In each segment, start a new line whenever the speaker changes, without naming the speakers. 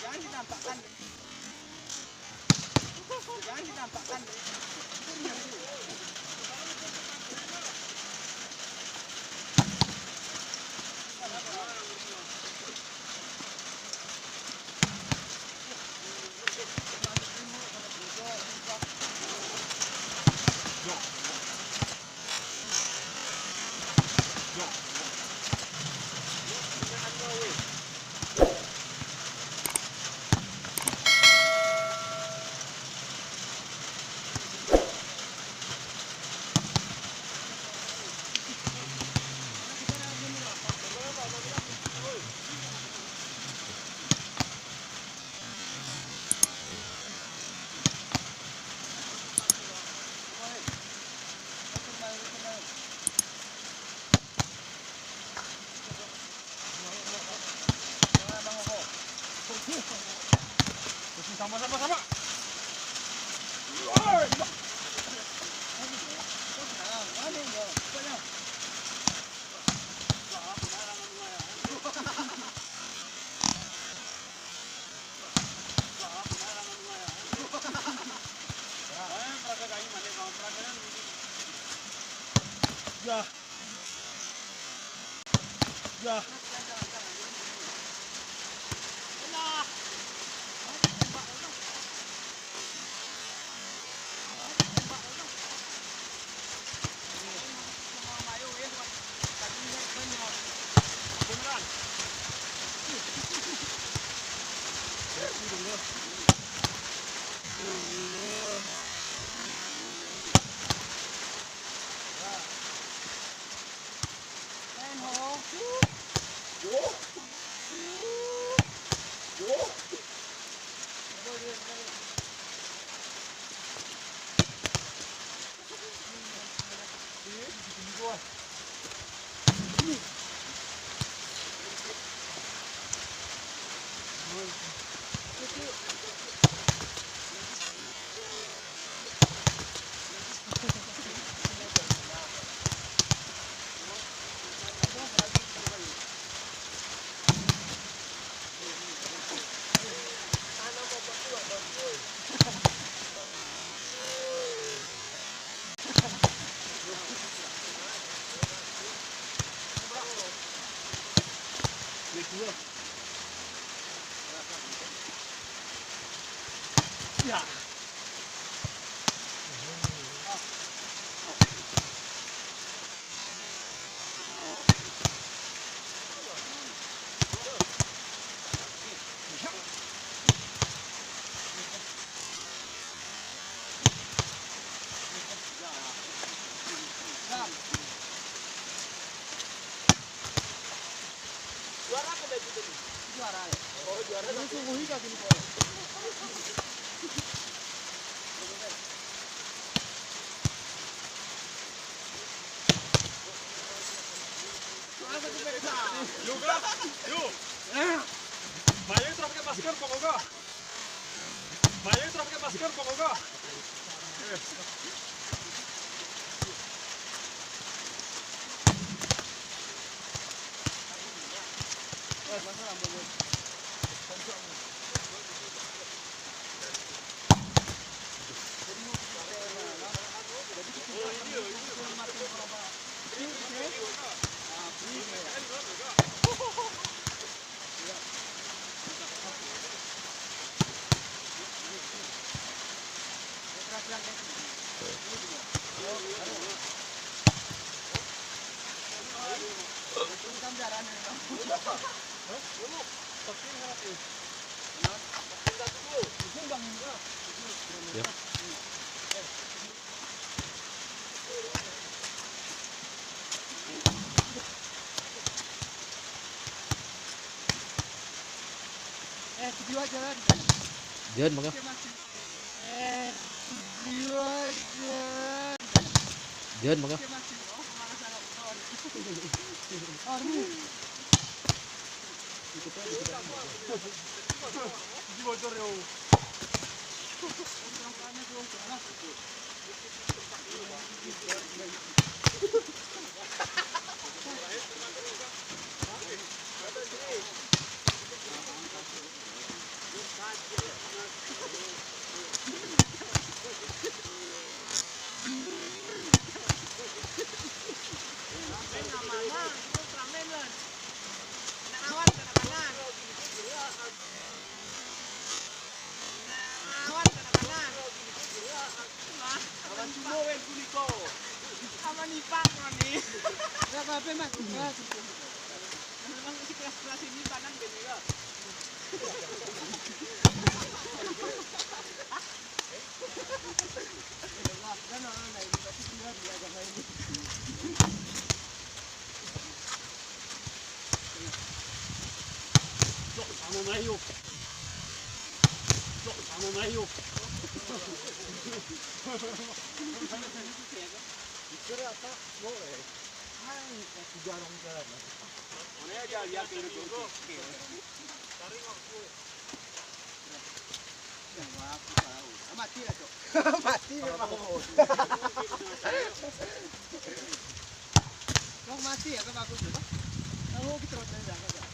Jangan ditampakkan. Jangan ditampakkan.
Sama-sama. Ya. Ya. Juara apa baju tadi? Juara ya? Oh juara. Ini sungguhi kaki ini boleh. Yuk. Maya itu pakai masker pokoknya. Maya itu pakai masker pokoknya. Ya. Kedua jalan.
Jalan bang. Jalan bang.
Bocor yo.
Tapi mas, memang isi kelas-kelas ini panan gini ya. Mati memang. Kau mati ya kan bagus juga. Tahu kita terus aja kan.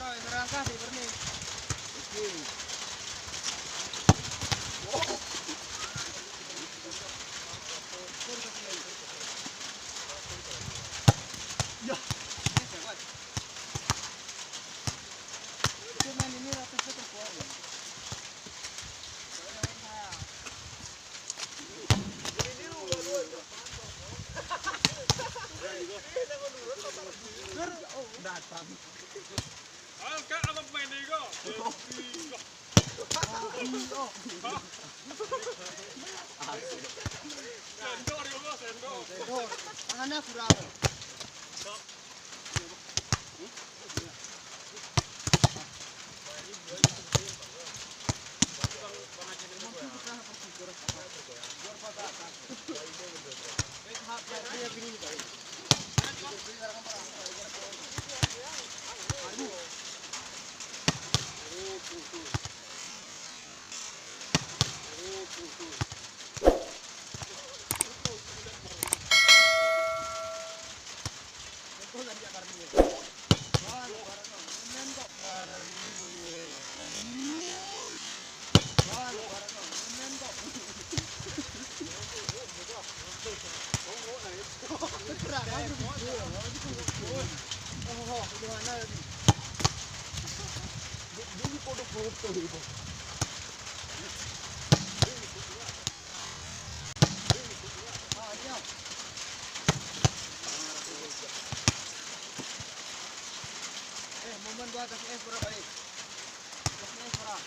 Merangkah di berni. Ya. Cuman ini ratusnya terkuat.
Angkat apa main ni kau? Sendok dia kau sendok.
Tangannya kurang. Momen gua kasih es berapa baik. Kasih es berapa?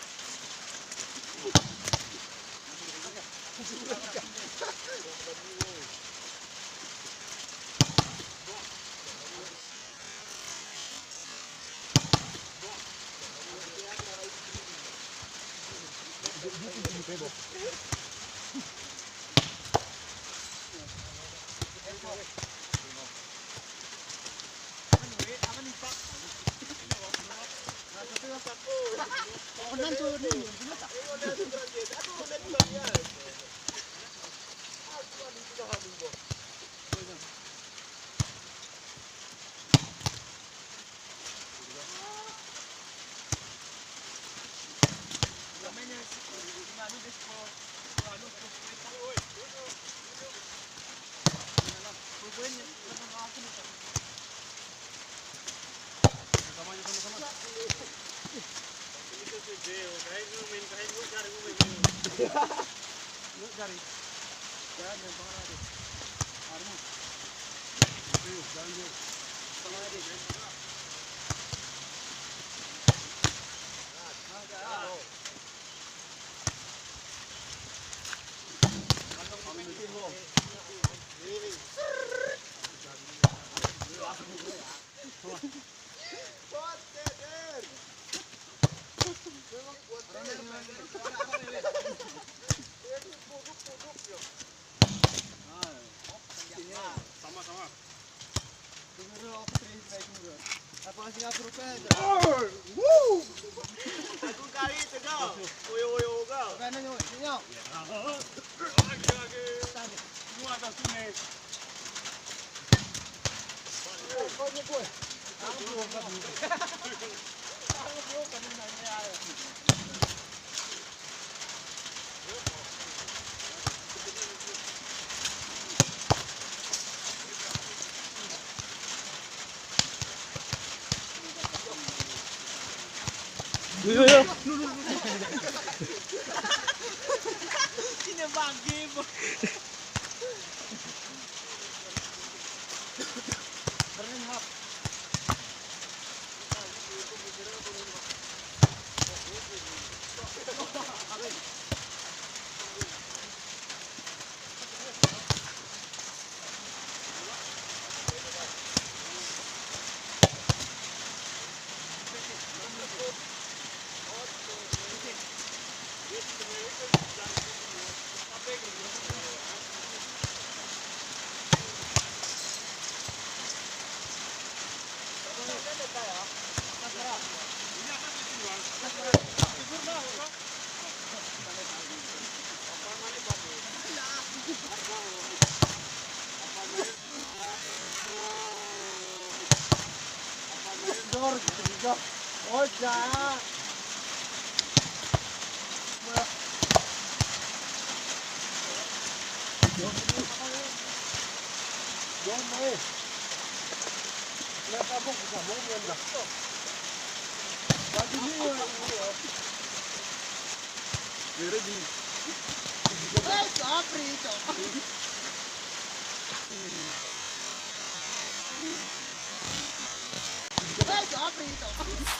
Sama-sama.
Aku kali tegak. Oyo kau.
Lagi. Semua atas sini.
Sinabagi mo. Berlin hap. Ôi cha. Dọn đi. Lên ta bốc cả bốn nguyên rồi. Ba đi đi rồi. Về đây đi. Ê, có frito. Ê, có frito.